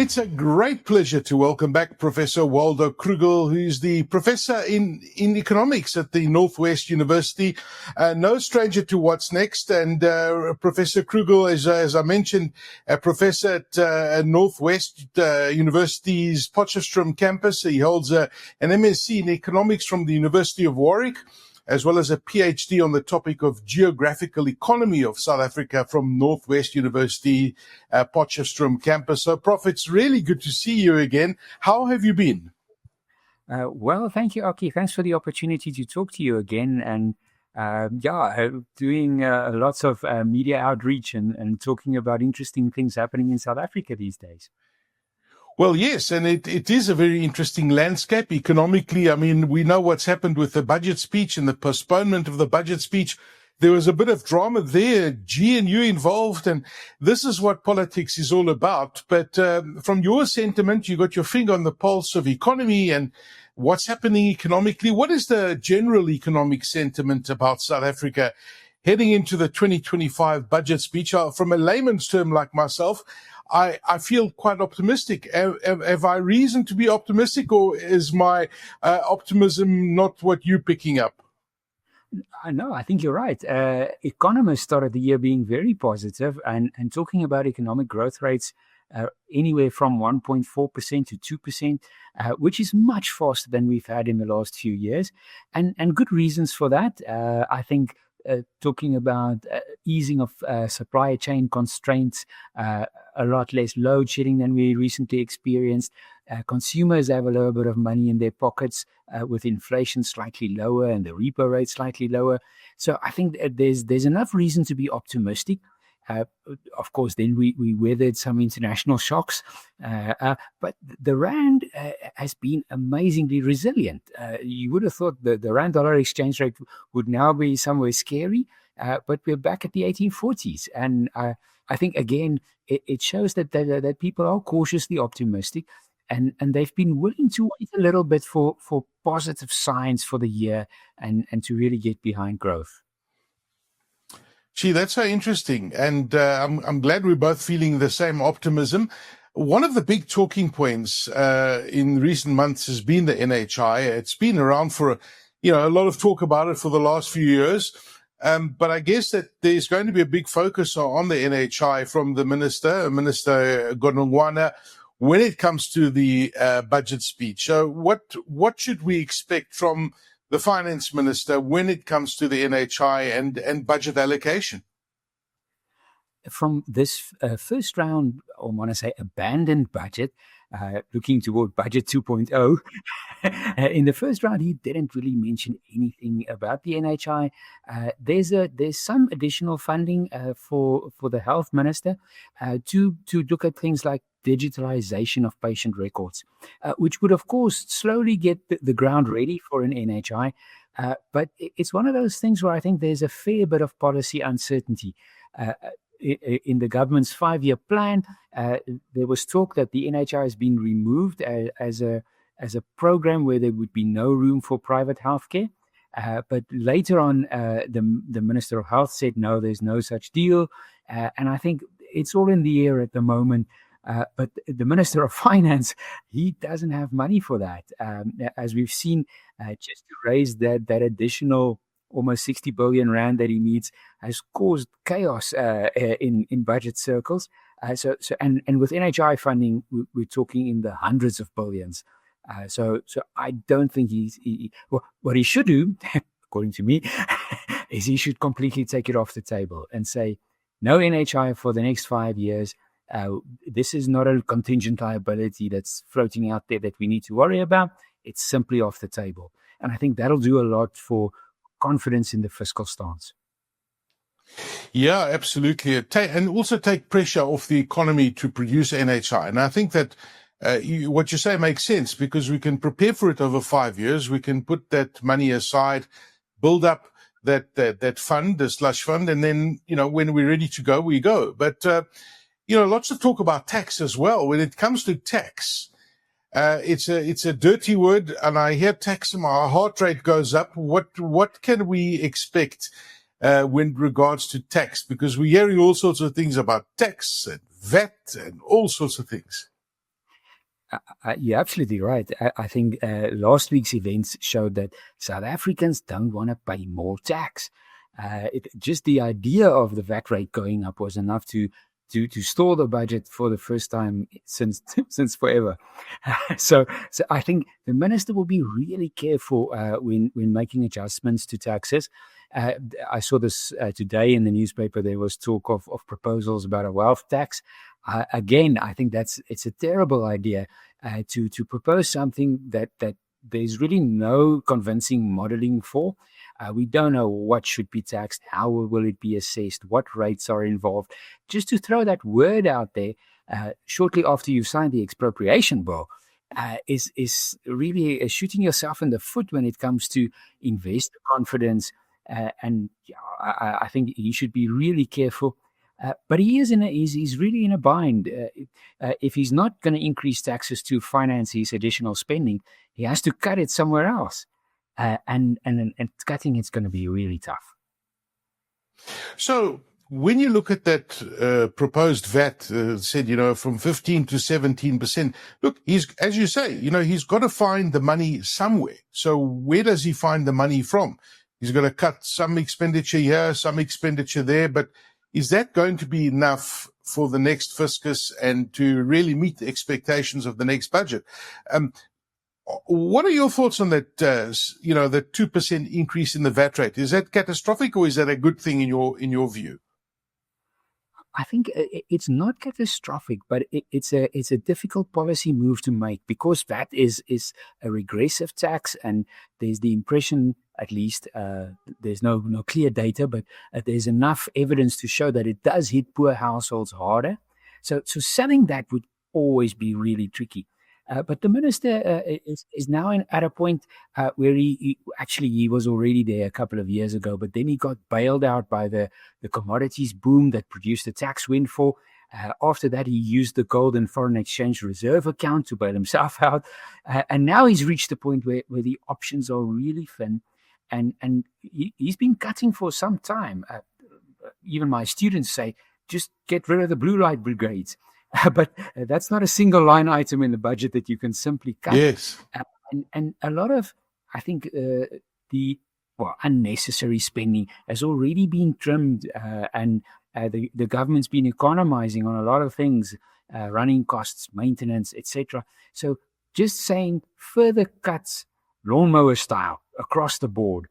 It's a great pleasure to welcome back Professor Waldo Krugell, who's the professor in economics at the Northwest University. No stranger to what's next. And Professor Krugell is, as I mentioned, a professor at Northwest University's Potchefstroom campus. He holds an MSc in economics from the University of Warwick, as well as a PhD on the topic of geographical economy of South Africa from Northwest University, Potchefstroom campus. So, Prof, it's really good to see you again. How have you been? Well, thank you, Aki. Thanks for the opportunity to talk to you again. And doing lots of media outreach and talking about interesting things happening in South Africa these days. Well, yes, and it is a very interesting landscape economically. I mean, we know what's happened with the budget speech and the postponement of the budget speech. There was a bit of drama there, GNU involved, and this is what politics is all about. But from your sentiment, you got your finger on the pulse of economy and what's happening economically. What is the general economic sentiment about South Africa heading into the 2025 budget speech? From a layman's term like myself, I feel quite optimistic. Have I reason to be optimistic, or is my optimism not what you're picking up? No, I think you're right. Economists started the year being very positive and talking about economic growth rates anywhere from 1.4% to 2%, which is much faster than we've had in the last few years. And good reasons for that. I think talking about easing of supply chain constraints, a lot less load shedding than we recently experienced. Consumers have a little bit of money in their pockets with inflation slightly lower and the repo rate slightly lower. So I think there's enough reason to be optimistic. Of course, then we weathered some international shocks, but the Rand has been amazingly resilient. You would have thought the Rand-dollar exchange rate would now be somewhere scary, but we're back at the 1840s. And I think, again, it shows that people are cautiously optimistic, and they've been willing to wait a little bit for positive signs for the year and to really get behind growth. Gee, that's so interesting. And I'm glad we're both feeling the same optimism. One of the big talking points in recent months has been the NHI. It's been around for, a lot of talk about it for the last few years. But I guess that there's going to be a big focus on the NHI from the Minister Godongwana, when it comes to the budget speech. So what should we expect from the Finance Minister when it comes to the NHI and budget allocation? From this first round, I want to say abandoned budget, looking toward budget 2.0, in the first round, he didn't really mention anything about the NHI. There's some additional funding for the Health Minister to look at things like digitalization of patient records, which would, of course, slowly get the ground ready for an NHI. But it's one of those things where I think there's a fair bit of policy uncertainty. In the government's 5-year plan, there was talk that the NHI has been removed as a program where there would be no room for private healthcare. But later on, the Minister of Health said, no, there's no such deal. And I think it's all in the air at the moment. But the Minister of Finance, he doesn't have money for that. As we've seen, just to raise that additional almost 60 billion rand that he needs has caused chaos in budget circles. So with NHI funding, we're talking in the hundreds of billions. So I don't think what he should do, according to me, is he should completely take it off the table and say, no NHI for the next 5 years. This is not a contingent liability that's floating out there that we need to worry about. It's simply off the table. And I think that'll do a lot for confidence in the fiscal stance. Yeah, absolutely. And also take pressure off the economy to produce NHI. And I think that what you say makes sense, because we can prepare for it over 5 years. We can put that money aside, build up that fund, the slush fund, and then, when we're ready to go, we go. But lots of talk about tax as well. When it comes to tax, it's a dirty word, and I hear tax and my heart rate goes up. What can we expect when regards to tax? Because we're hearing all sorts of things about tax and VAT and all sorts of things. You're absolutely right. I think last week's events showed that South Africans don't want to pay more tax. Just the idea of the VAT rate going up was enough to stall the budget for the first time since since forever. So I think the minister will be really careful when making adjustments to taxes. I saw this today in the newspaper. There was talk of proposals about a wealth tax. Again, I think it's a terrible idea to propose something that there's really no convincing modeling for. We don't know what should be taxed, how will it be assessed, what rates are involved. Just to throw that word out there shortly after you've signed the expropriation bill is really shooting yourself in the foot when it comes to investor confidence. And I think he should be really careful. But he's really in a bind. If he's not going to increase taxes to finance his additional spending, he has to cut it somewhere else. And cutting it's going to be really tough. So when you look at that proposed VAT, said, from 15 to 17%, look, as you say, he's got to find the money somewhere. So where does he find the money from? He's got to cut some expenditure here, some expenditure there, but is that going to be enough for the next fiscus and to really meet the expectations of the next budget? What are your thoughts on that, the 2% increase in the VAT rate? Is that catastrophic or is that a good thing in your view? I think it's not catastrophic, but it's a difficult policy move to make because VAT is a regressive tax, and there's the impression, at least, there's no clear data, but there's enough evidence to show that it does hit poor households harder. So selling that would always be really tricky. But the minister is now at a point where he was already there a couple of years ago, but then he got bailed out by the commodities boom that produced a tax windfall. After that, he used the gold and foreign exchange reserve account to bail himself out. And now he's reached a point where the options are really thin. And he's been cutting for some time. Even my students say, just get rid of the blue light brigades. But that's not a single line item in the budget that you can simply cut. Yes. And a lot of, I think, unnecessary spending has already been trimmed, and the government's been economizing on a lot of things, running costs, maintenance, etc. So just saying further cuts, lawnmower style, across the board,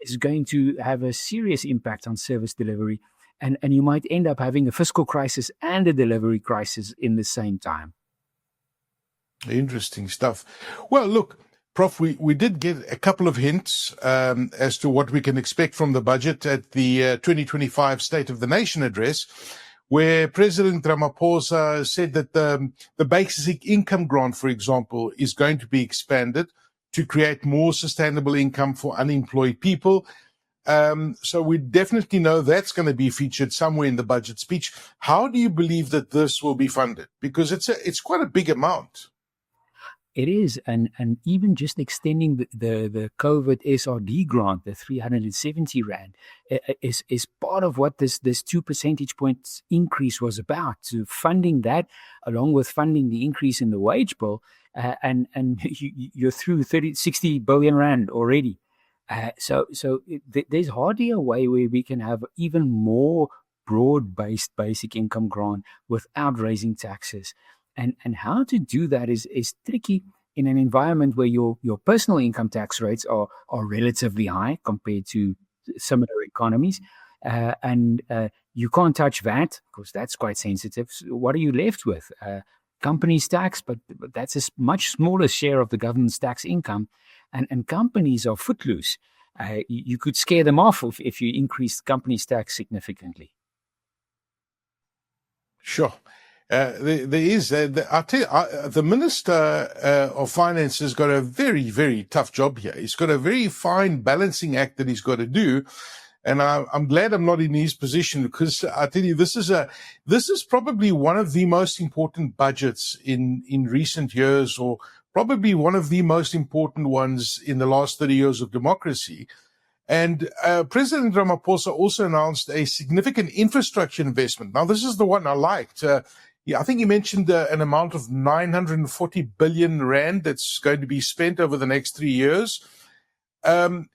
is going to have a serious impact on service delivery. And you might end up having a fiscal crisis and a delivery crisis in the same time. Interesting stuff. Well, look, Prof, we did get a couple of hints as to what we can expect from the budget at the 2025 State of the Nation address, where President Ramaphosa said that the basic income grant, for example, is going to be expanded to create more sustainable income for unemployed people. So we definitely know that's going to be featured somewhere in the budget speech. How do you believe that this will be funded? Because it's quite a big amount. It is, and even just extending the COVID SRD grant, the 370 rand, is part of what this 2 percentage points increase was about. So funding that, along with funding the increase in the wage bill, and you're through 60 billion rand already. So there's hardly a way where we can have even more broad-based basic income grant without raising taxes. And how to do that is tricky in an environment where your personal income tax rates are relatively high compared to similar economies. And you can't touch VAT because that's quite sensitive. So what are you left with? Companies tax, but that's a much smaller share of the government's tax income. And companies are footloose. You could scare them off if you increase companies' tax significantly. Sure. There is. I'll tell you, the Minister of Finance has got a very, very tough job here. He's got a very fine balancing act that he's got to do. And I'm glad I'm not in his position, because I tell you, this is probably one of the most important budgets in recent years, or probably one of the most important ones in the last 30 years of democracy. And President Ramaphosa also announced a significant infrastructure investment. Now, this is the one I liked. I think you mentioned an amount of 940 billion rand that's going to be spent over the next 3 years.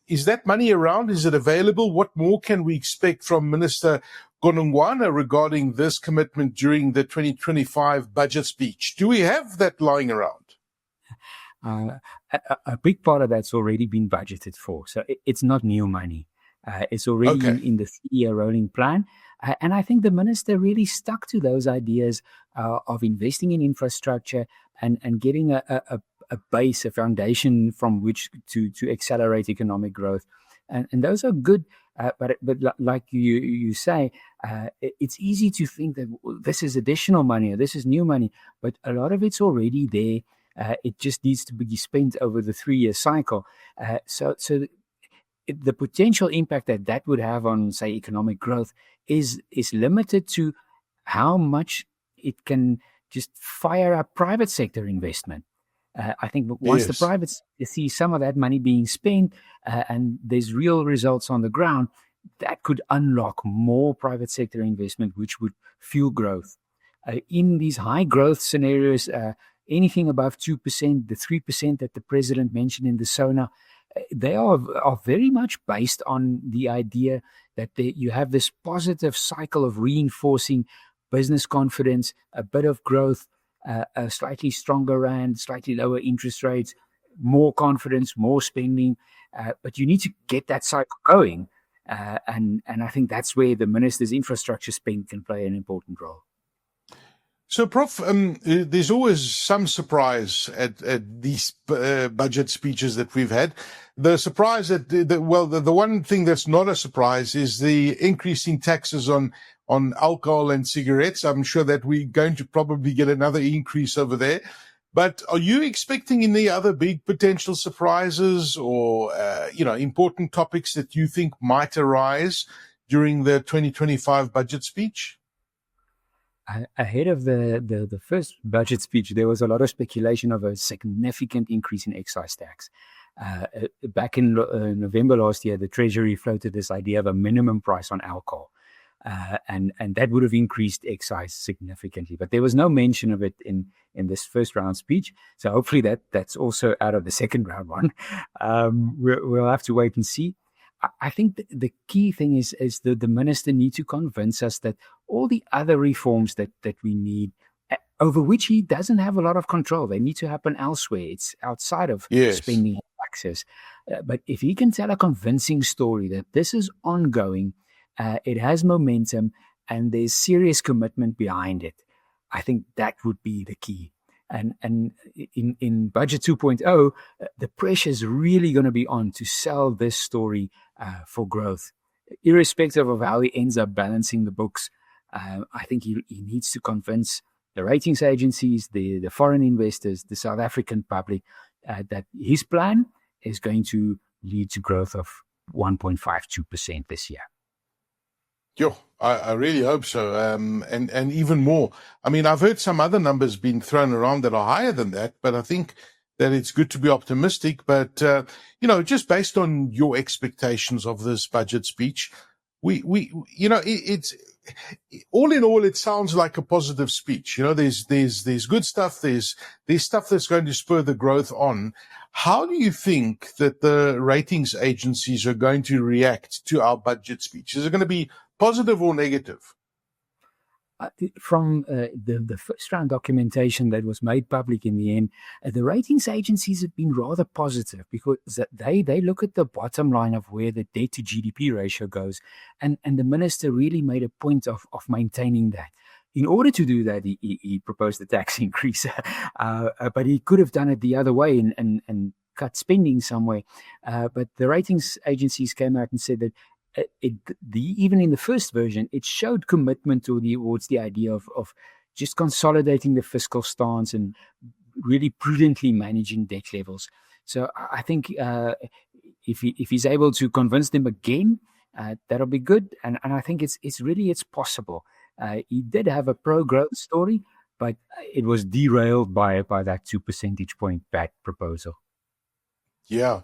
Is that money around? Is it available? What more can we expect from Minister Gonongwana regarding this commitment during the 2025 budget speech? Do we have that lying around? A big part of that's already been budgeted for. So it's not new money. It's already in the 3-year rolling plan. And I think the minister really stuck to those ideas of investing in infrastructure and getting a base, a foundation from which to accelerate economic growth. And those are good. But like you say, it's easy to think that this is additional money or this is new money, but a lot of it's already there. It just needs to be spent over the 3-year cycle. So the potential impact that would have on, say, economic growth is limited to how much it can just fire up private sector investment. I think once the privates see some of that money being spent and there's real results on the ground, that could unlock more private sector investment, which would fuel growth. In these high growth scenarios, anything above 2%, the 3% that the president mentioned in the SONA, they are very much based on the idea that you have this positive cycle of reinforcing business confidence, a bit of growth, a slightly stronger rand, slightly lower interest rates, more confidence, more spending. But you need to get that cycle going. And I think that's where the minister's infrastructure spend can play an important role. So, Prof, there's always some surprise at these budget speeches that we've had. The surprise the one thing that's not a surprise is the increasing taxes on alcohol and cigarettes. I'm sure that we're going to probably get another increase over there. But are you expecting any other big potential surprises or, important topics that you think might arise during the 2025 budget speech? Ahead of the first budget speech, there was a lot of speculation of a significant increase in excise tax. Back in November last year, the Treasury floated this idea of a minimum price on alcohol. And that would have increased excise significantly. But there was no mention of it in this first round speech. So hopefully that's also out of the second round one. We'll have to wait and see. I think the key thing is the minister needs to convince us that all the other reforms that we need, over which he doesn't have a lot of control, they need to happen elsewhere. It's outside of spending access. But if he can tell a convincing story that this is ongoing, it has momentum, and there's serious commitment behind it, I think that would be the key. And in Budget 2.0, the pressure is really going to be on to sell this story for growth. Irrespective of how he ends up balancing the books, I think he needs to convince the ratings agencies, the foreign investors, the South African public, that his plan is going to lead to growth of 1.52% this year. Yo, I really hope so, and even more. I mean, I've heard some other numbers being thrown around that are higher than that, but I think that it's good to be optimistic. But just based on your expectations of this budget speech, it's all in all, it sounds like a positive speech. There's good stuff. There's stuff that's going to spur the growth on. How do you think that the ratings agencies are going to react to our budget speech? Is it going to be positive or negative? From the first round documentation that was made public in the end, the ratings agencies have been rather positive because they look at the bottom line of where the debt to GDP ratio goes, and the minister really made a point of maintaining that. In order to do that, he proposed a tax increase, but he could have done it the other way and cut spending somewhere. But the ratings agencies came out and said that even in the first version, it showed commitment towards the idea of just consolidating the fiscal stance and really prudently managing debt levels. So I think if he's able to convince them again, that'll be good. And I think it's possible. He did have a pro-growth story, but it was derailed by that 2 percentage point bad proposal. Yeah.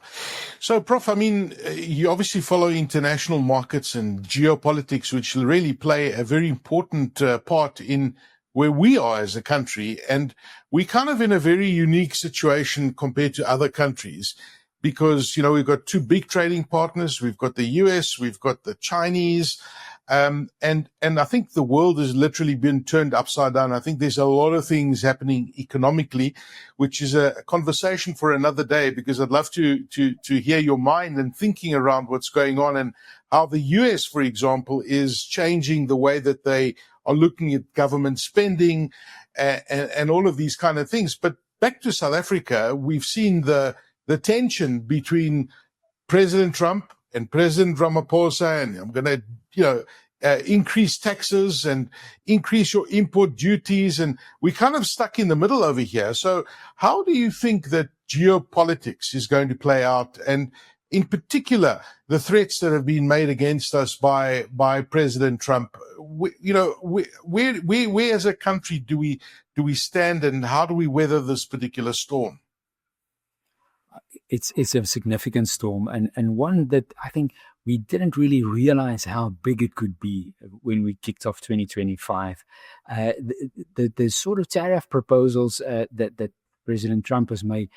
So, Prof, I mean, you obviously follow international markets and geopolitics, which really play a very important part in where we are as a country. And we're kind of in a very unique situation compared to other countries because, we've got two big trading partners. We've got the US, we've got the Chinese. And I think the world has literally been turned upside down. I think there's a lot of things happening economically, which is a conversation for another day, because I'd love to hear your mind and thinking around what's going on and how the US, for example, is changing the way that they are looking at government spending and all of these kind of things. But back to South Africa, we've seen the tension between President Trump and President Ramaphosa, and I'm going to, increase taxes and increase your import duties. And we're kind of stuck in the middle over here. So how do you think that geopolitics is going to play out? And in particular, the threats that have been made against us by President Trump, where as a country do we stand, and how do we weather this particular storm? It's a significant storm, and one that I think we didn't really realize how big it could be when we kicked off 2025. The sort of tariff proposals that President Trump has made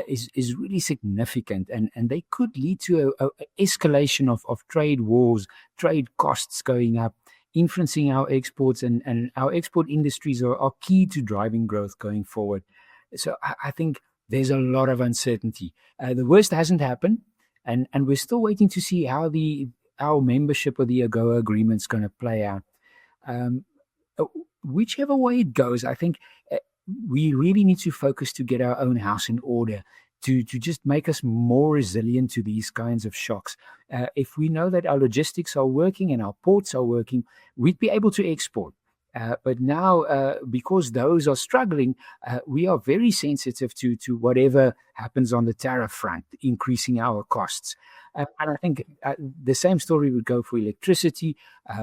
is really significant, and they could lead to a escalation of trade wars, trade costs going up, influencing our exports, and our export industries are key to driving growth going forward. So I think there's a lot of uncertainty. The worst hasn't happened, and we're still waiting to see how our membership of the AGOA agreement is going to play out. Whichever way it goes, I think we really need to focus to get our own house in order, to just make us more resilient to these kinds of shocks. If we know that our logistics are working and our ports are working, we'd be able to export. But now, because those are struggling, we are very sensitive to whatever happens on the tariff front, increasing our costs. And I think the same story would go for electricity,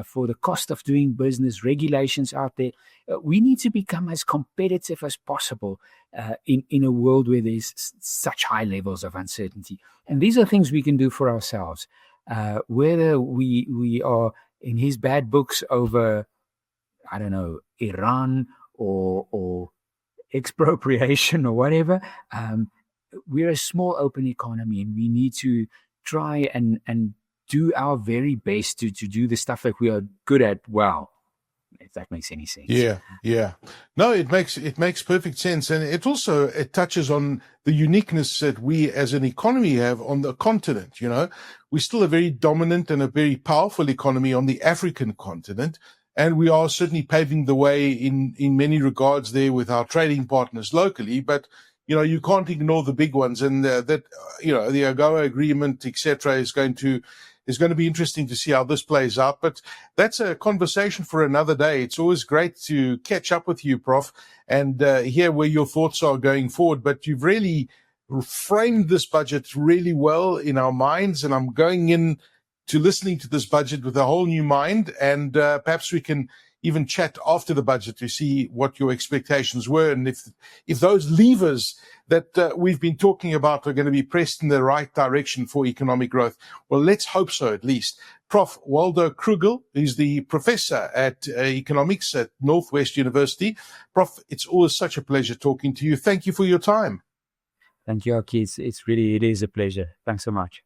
for the cost of doing business, regulations out there. We need to become as competitive as possible in a world where there's such high levels of uncertainty. And these are things we can do for ourselves. Whether we are in his bad books over, I don't know, Iran or expropriation or whatever, we're a small open economy, and we need to try and do our very best to do the stuff that we are good at well, if that makes any sense. Yeah. No, it makes perfect sense. And it touches on the uniqueness that we as an economy have on the continent. We're still a very dominant and a very powerful economy on the African continent. And we are certainly paving the way in many regards there with our trading partners locally. But, you can't ignore the big ones. And the AGOA agreement, etc., is going to be interesting to see how this plays out. But that's a conversation for another day. It's always great to catch up with you, Prof, and hear where your thoughts are going forward. But you've really framed this budget really well in our minds. And I'm going in to listening to this budget with a whole new mind, and perhaps we can even chat after the budget to see what your expectations were, and if those levers that we've been talking about are going to be pressed in the right direction for economic growth. Well, let's hope so, at least. Prof. Waldo Krugell is the professor at economics at Northwest University. Prof, it's always such a pleasure talking to you. Thank you for your time. Thank you, Aki. It is a pleasure. Thanks so much.